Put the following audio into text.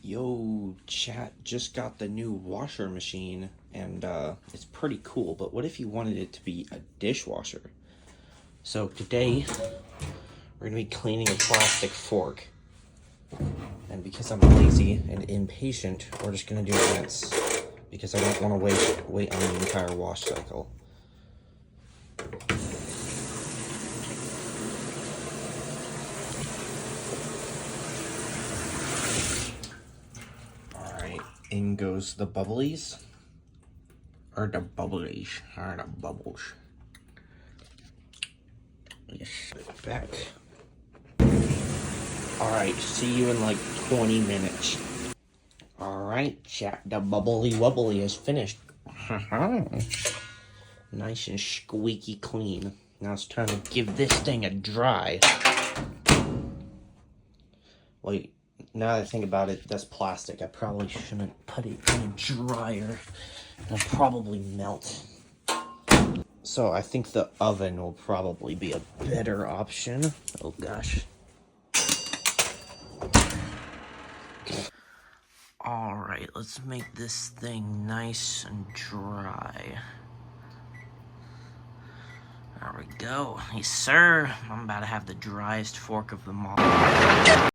Yo, chat, just got the new washer machine, and it's pretty cool, but what if you wanted it to be a dishwasher? So today, we're gonna be cleaning a plastic fork. And because I'm lazy and impatient, we're just gonna do rinse, because I don't want to wait on the entire wash cycle. In goes the bubblies, or the bubblies, or the bubbles. Yes, back. Alright, see you in like 20 minutes. Alright, chat, the bubbly wubbly is finished. Nice and squeaky clean. Now it's time to give this thing a dry. Wait. Now that I think about it, that's plastic. I probably shouldn't put it in a dryer. It'll probably melt. So I think the oven will probably be a better option. Oh gosh. Alright, let's make this thing nice and dry. There we go. Yes, sir. I'm about to have the driest fork of them all.